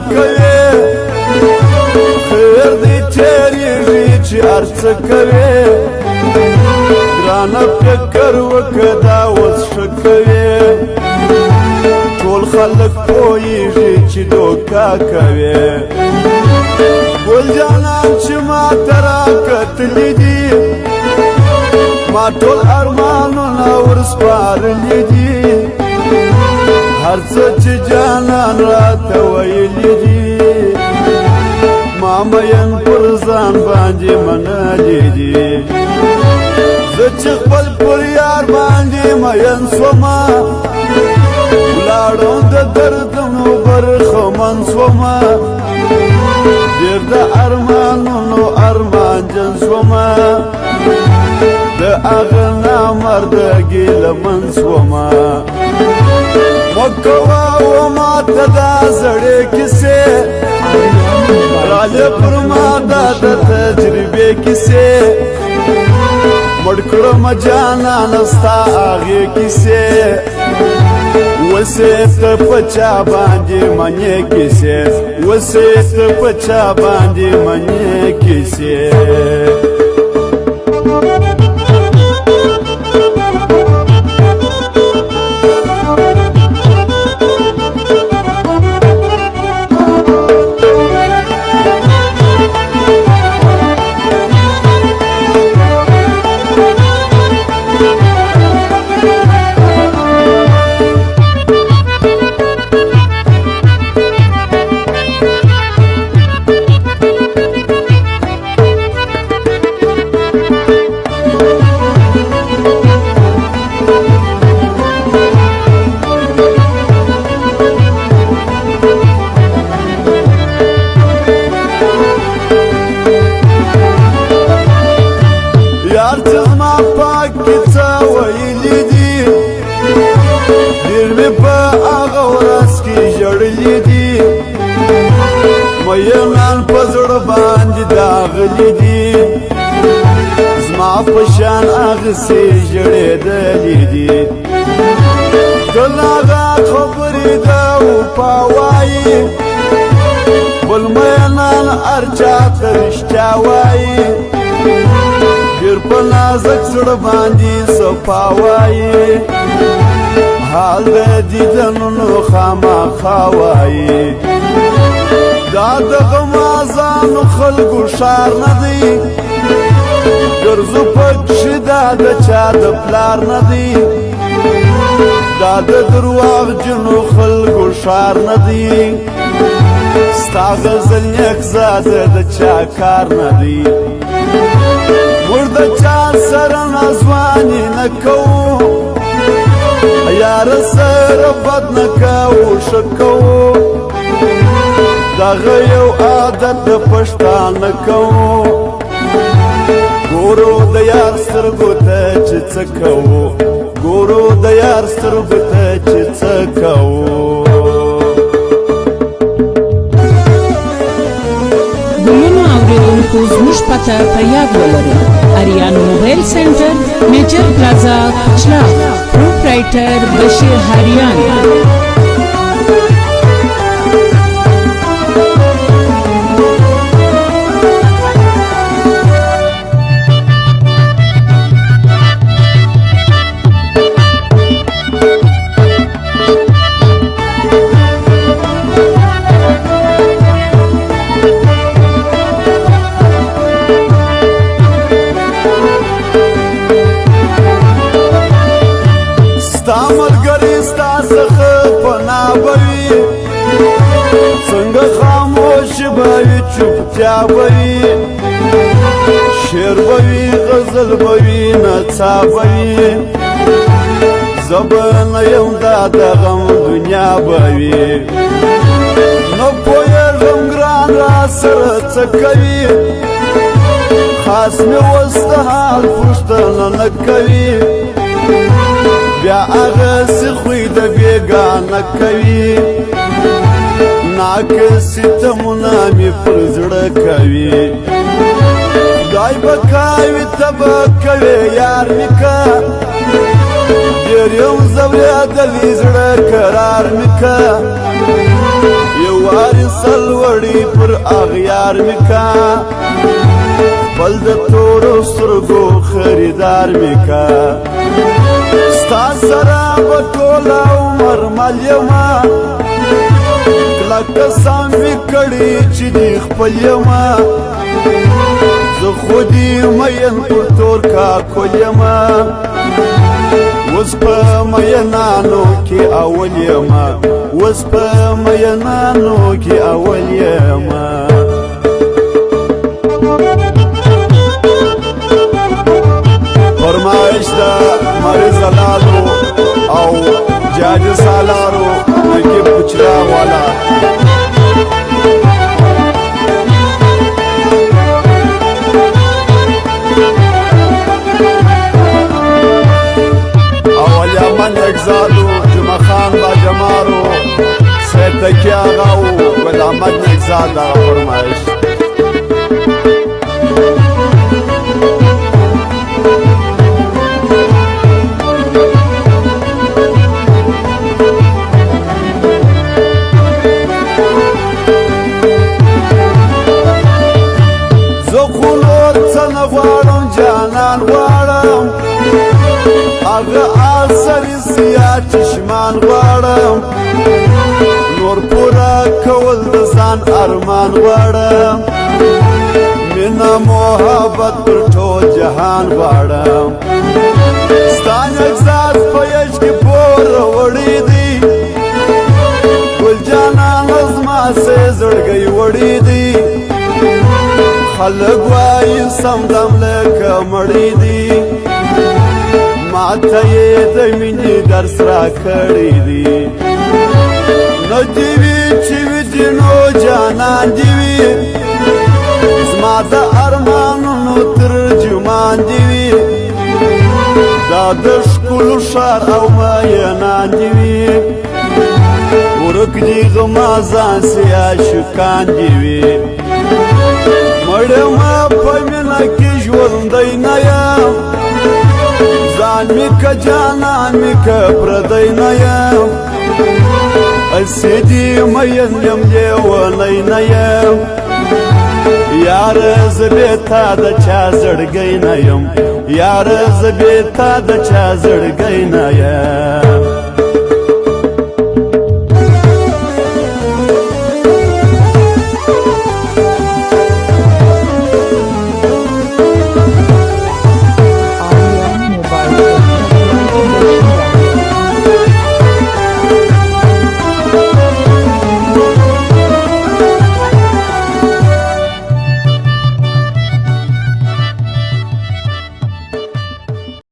کوي خیر دې تېرېږي چې هر څه کوي ګرانه فکر وکړه دا اوس ښه کوي ټول خلک پوهېږي چې دوکه کوي ګل جانان چې ما ته راکتلي دي ما ټول ارمانونه ورسپارلي دي هر څه چې جانان راته ویلي دي ما مین پر ځان باندې منلي دي زه چې خپل پر یار باندې مین سومه ولاړم د دردونو برخمن سومه ډېر د ارمانونو ارمانجن سومه د هغه نامرده ګیلمن سومه مه کوه و ماته دا زړې کیسې راځه پر ما دا د تجربې کیسې مړ کړم جانانه ستا هغې کیسې وسې ته په چا باندې منې کیسې وسې ته په چا باندې منې کیسې یار ته زما پاکې څه ویلي دي ډېر مې په هغه ورځ کې ژړلي دي مینان په زړه باندې داغلي دي زما په شان هغسې ژړېدلي دي تل هغه خبرې د وفا وایي بل مینان هر چا ته رښتیا وایي ډېر په نازک زړه باندې صفا وایي حال د دیدنونو خامخا وایي دا د غمازانو خلکو ښار نه دی ګرځو پکښې دا د چا د پلار نه دی دا د درواغجنو خلکو ښار نه دی ستا غزل نیک زاده د چا کار نه دی موږ د چا سره نازواني نه کوو یاره سره بد نه کوو ښه کوو دغه یو عادت د پښتانه کوو ګورو د یار سترګو ته چې څه کوو ګورو د یار سترګو ته چې څه کوو زموږ پته په یاد ولرئ اریانو موبایل سنټر میجر پلازا کچلاغ پروپرایټر بشیر هریان ستا ملګری ستا څخه پناه به وي څنګه خاموش به وي چوپتیا به وي شعر به وي غزل به وي نڅا به وي زه به نه یم دا د غم دنیا به وي نه پوهېږم ګران را سره څه کوي خاص مې اوس د حال پوښتنه نه کوي بیا هغسې خوی د بېګانه کوي ناکه ستمونه مې پر زړه کوي خدای به کوي ته به کوې یار مې که ډېر یم ځورېدلی زړه قرار مې که یو وارې سلوړي پر اغیار مې که خپل د تورو سترګو خریدار مې که ستا سره به ټوله عمر مل یمه کلک قسم مې کړي چې دې خپل یمه زه خو دې مین پر تور کاکل یمه اوس په مینانو کې اول یمه اوس په مینانو کې اول یمه فرمایش د مریض لالو او جاج سالارو نقیب کچرا والا اول یمن اگزادو جمع خان با جمارو سید تکی آغاو گل احمد اگزاد آغا فرمایش جانان غواړم هغه اثرې سیاه چشمان غواړم نور پوره کول د ځان ارمان غواړم مینه محبت پر ټول جهان غواړم ستا نګزاد په یش کې پوره وړی دی ګل جانان زما سې زړګی وړی دی خلق وای سمدم لکه مړی دی ماته یې د مینې درس را کړی دی نو دې وي چې وي دې نو جانان دې وي زما د ارمانونو ترجمان دې وي دا د ښکلو ښار او مینان دې وي ورک دې غمازان سي عاشقان دې وي مړما په مینه کې ژوندی نه یم ځان مې که جانان مې که پردی نه یم هسې دې مین یم لیونی نه یم یاره زه بې تا د چا زړګی نه یم یاره زه بې تا د چا زړګی نه یم